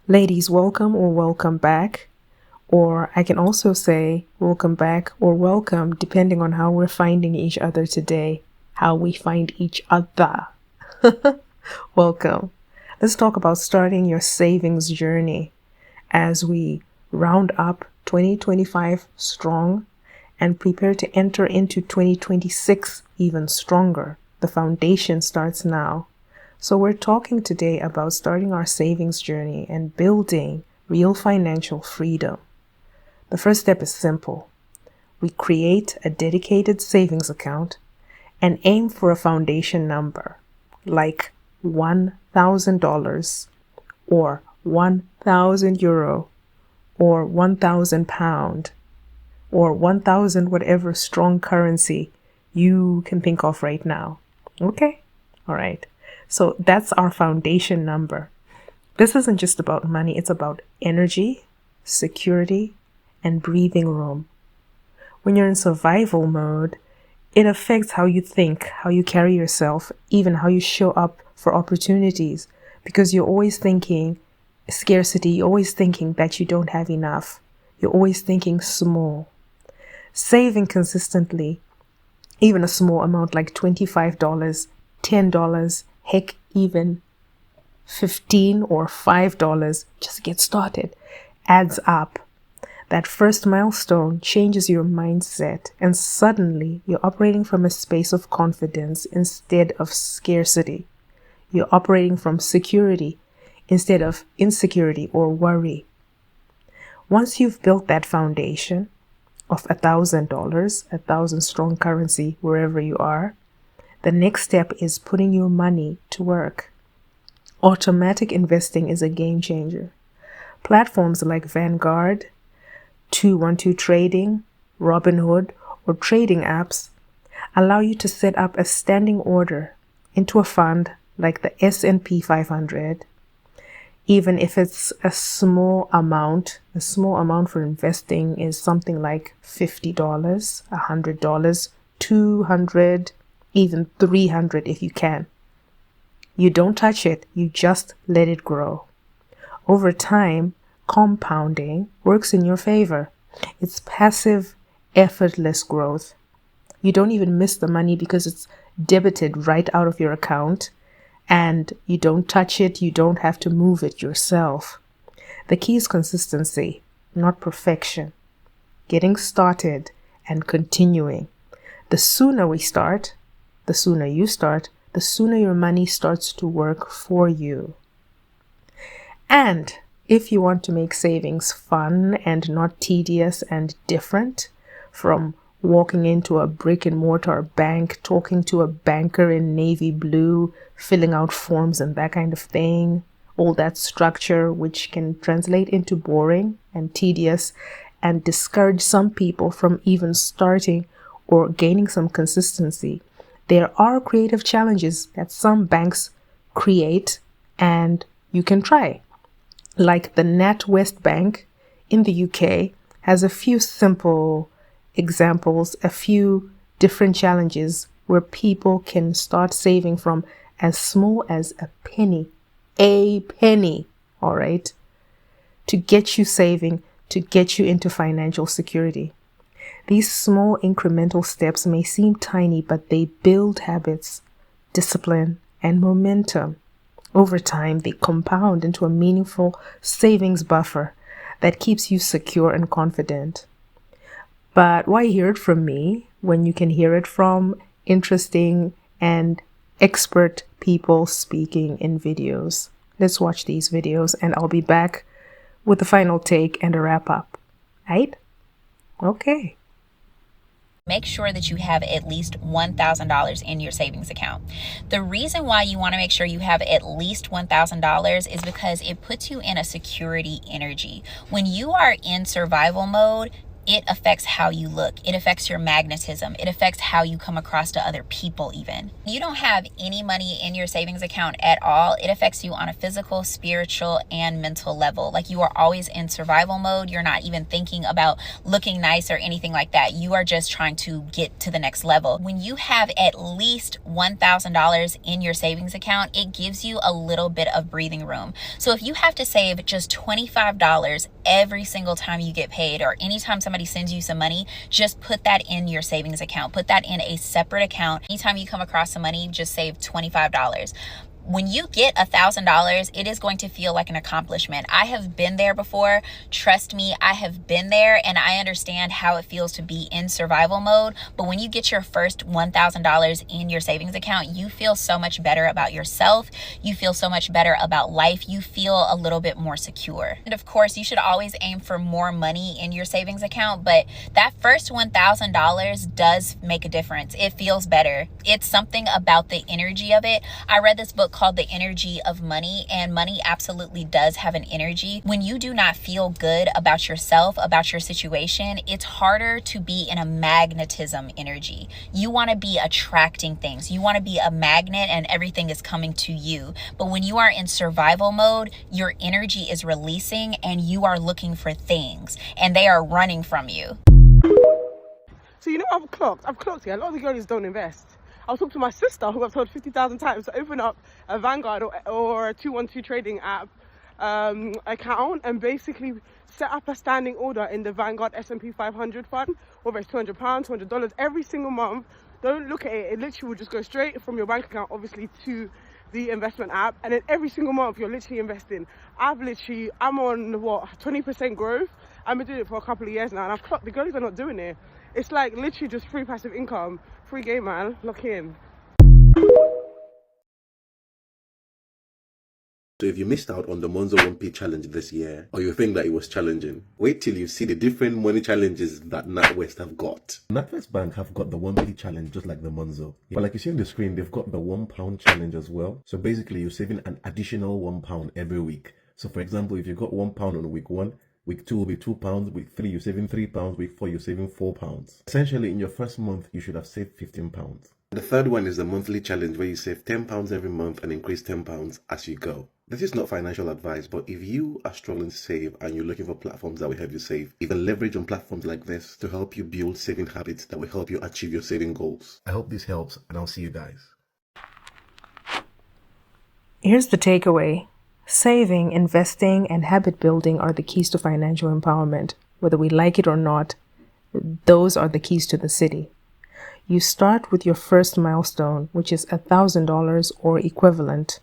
Ladies, welcome or welcome back. Or I can also say welcome back or welcome depending on how we're finding each other today, how we find each other. Welcome. Let's talk about starting your savings journey as we round up 2025 strong and prepare to enter into 2026 even stronger. The foundation starts now. So we're talking today about starting our savings journey and building real financial freedom. The first step is simple. We create a dedicated savings account and aim for a foundation number like $1,000 or 1,000 euro or 1,000 pound or 1,000 whatever strong currency you can think of right now. Okay? All right. So that's our foundation number. This isn't just about money. It's about energy, security, and breathing room. When you're in survival mode, it affects how you think, how you carry yourself, even how you show up for opportunities, because you're always thinking scarcity. You're always thinking that you don't have enough. You're always thinking small. Saving consistently, even a small amount like $25, $10, heck, even $15 or $5, just get started, adds up. That first milestone changes your mindset, and suddenly you're operating from a space of confidence instead of scarcity. You're operating from security instead of insecurity or worry. Once you've built that foundation of $1,000, 1,000 strong currency wherever you are, the next step is putting your money to work. Automatic investing is a game changer. Platforms like Vanguard, 212 Trading, Robinhood, or trading apps allow you to set up a standing order into a fund like the S&P 500. Even if it's a small amount for investing is something like $50, $100, $200, even $300 if you can. You don't touch it, you just let it grow. Over time, compounding works in your favor. It's passive, effortless growth. You don't even miss the money because it's debited right out of your account, and you don't touch it, you don't have to move it yourself. The key is consistency, not perfection. Getting started and continuing. The sooner we start, the sooner you start, the sooner your money starts to work for you. And if you want to make savings fun and not tedious and different, from walking into a brick and mortar bank, talking to a banker in navy blue, filling out forms and that kind of thing, all that structure which can translate into boring and tedious and discourage some people from even starting or gaining some consistency, there are creative challenges that some banks create and you can try. Like the NatWEst Bank in the UK has a few simple examples, a few different challenges where people can start saving from as small as a penny, all right, to get you saving, to get you into financial security. These small incremental steps may seem tiny, but they build habits, discipline, and momentum. Over time, they compound into a meaningful savings buffer that keeps you secure and confident. But why hear it from me when you can hear it from interesting and expert people speaking in videos? Let's watch these videos and I'll be back with the final take and a wrap up. Right? Okay. Make sure that you have at least $1,000 in your savings account. The reason why you want to make sure you have at least $1,000 is because it puts you in a security energy. When you are in survival mode, it affects how you look. It affects your magnetism. It affects how you come across to other people even. You don't have any money in your savings account at all. It affects you on a physical, spiritual, and mental level. Like, you are always in survival mode. You're not even thinking about looking nice or anything like that. You are just trying to get to the next level. When you have at least $1,000 in your savings account, it gives you a little bit of breathing room. So if you have to save just $25 every single time you get paid, or anytime somebody sends you some money, just put that in your savings account. Put that in a separate account. Anytime you come across some money, just save $25. When you get $1,000, it is going to feel like an accomplishment. I have been there before. Trust me, I have been there, and I understand how it feels to be in survival mode. But when you get your first $1,000 in your savings account, you feel so much better about yourself. You feel so much better about life. You feel a little bit more secure. And of course, you should always aim for more money in your savings account, but that first $1,000 does make a difference. It feels better. It's something about the energy of it. I read this book called The Energy of Money, and money absolutely does have an energy. When you do not feel good about yourself, about your situation, it's harder to be in a magnetism energy. You want to be attracting things. You want to be a magnet and everything is coming to you. But when you are in survival mode, your energy is releasing and you are looking for things and they are running from you. So I've clocked here. A lot of the girlies don't invest. I was talking to my sister, who I've told 50,000 times to open up a Vanguard or a 212 trading app account and basically set up a standing order in the Vanguard S&P 500 fund, whether it's £200, $200 every single month. Don't look at it. It literally will just go straight from your bank account, obviously, to the investment app. And then every single month, you're literally investing. I'm on 20% growth. I've been doing it for a couple of years now, and I've clocked the girlies are not doing it. It's like literally just free passive income. Free game, man. Lock in. So if you missed out on the Monzo 1P challenge this year, or you think that it was challenging, wait till you see the different money challenges that NatWEst have got. NatWest Bank have got the 1P challenge just like the Monzo. But like you see on the screen, they've got the £1 challenge as well. So basically you're saving an additional £1 every week. So for example, if you got £1 on week 1, week 2 will be £2, week 3 you're saving £3, week 4 you're saving £4. Essentially, in your first month, you should have saved £15. The third one is the monthly challenge, where you save £10 every month and increase £10 as you go. This is not financial advice, but if you are struggling to save and you're looking for platforms that will help you save, you can leverage on platforms like this to help you build saving habits that will help you achieve your saving goals. I hope this helps, and I'll see you guys. Here's the takeaway. Saving, investing, and habit building are the keys to financial empowerment. Whether we like it or not, those are the keys to the city. You start with your first milestone, which is $1,000 or equivalent,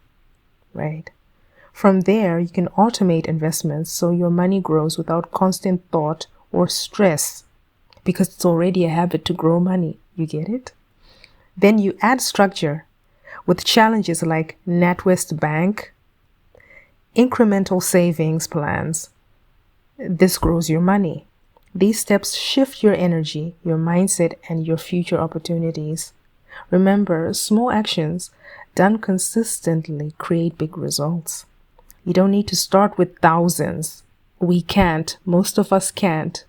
right? From there, you can automate investments so your money grows without constant thought or stress, because it's already a habit to grow money. You get it? Then you add structure with challenges like NatWest Bank, incremental savings plans. This grows your money. These steps shift your energy, your mindset, and your future opportunities. Remember, small actions done consistently create big results. You don't need to start with thousands. We can't. Most of us can't.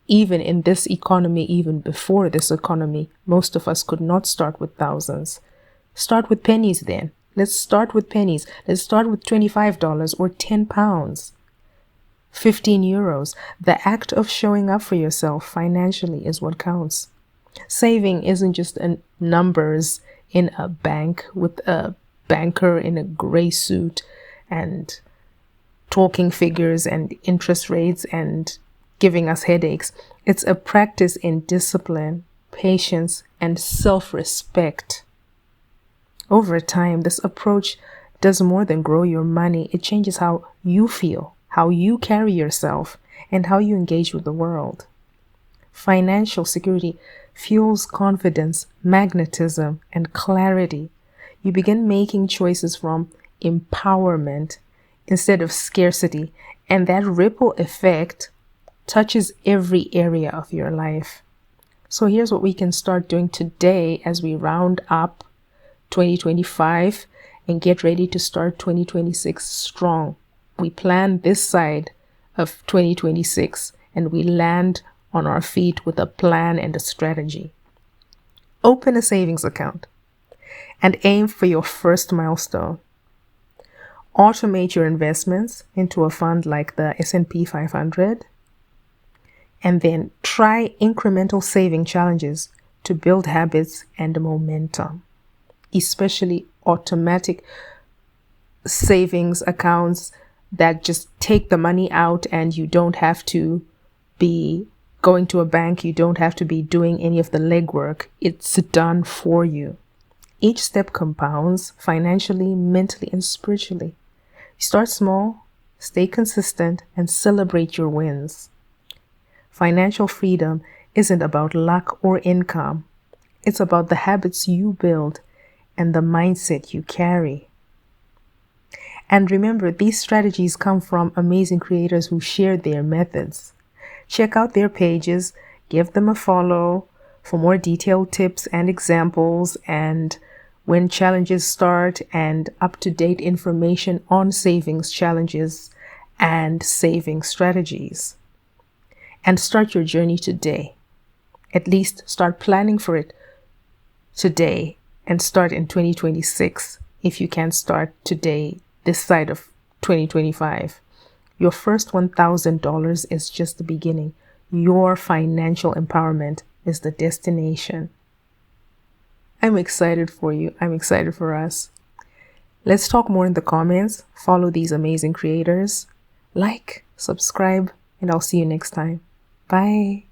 Even in this economy, even before this economy, most of us could not start with thousands. Start with pennies then. Let's start with pennies. Let's start with $25 or £10, 15 euros. The act of showing up for yourself financially is what counts. Saving isn't just numbers in a bank with a banker in a gray suit and talking figures and interest rates and giving us headaches. It's a practice in discipline, patience, and self-respect. Over time, this approach does more than grow your money. It changes how you feel, how you carry yourself, and how you engage with the world. Financial security fuels confidence, magnetism, and clarity. You begin making choices from empowerment instead of scarcity, and that ripple effect touches every area of your life. So here's what we can start doing today as we round up 2025 and get ready to start 2026 strong. We plan this side of 2026 and we land on our feet with a plan and a strategy. Open a savings account and aim for your first milestone. Automate your investments into a fund like the S&P 500, and then try incremental saving challenges to build habits and momentum, especially automatic savings accounts that just take the money out and you don't have to be going to a bank, you don't have to be doing any of the legwork. It's done for you. Each step compounds financially, mentally, and spiritually. Start small, stay consistent, and celebrate your wins. Financial freedom isn't about luck or income. It's about the habits you build and the mindset you carry. And remember, these strategies come from amazing creators who share their methods. Check out their pages, give them a follow for more detailed tips and examples, and when challenges start, and up-to-date information on savings challenges and saving strategies. And start your journey today. At least start planning for it today and start in 2026 if you can start today, this side of 2025. Your first $1,000 is just the beginning. Your financial empowerment is the destination. I'm excited for you. I'm excited for us. Let's talk more in the comments. Follow these amazing creators. Like, subscribe, and I'll see you next time. Bye.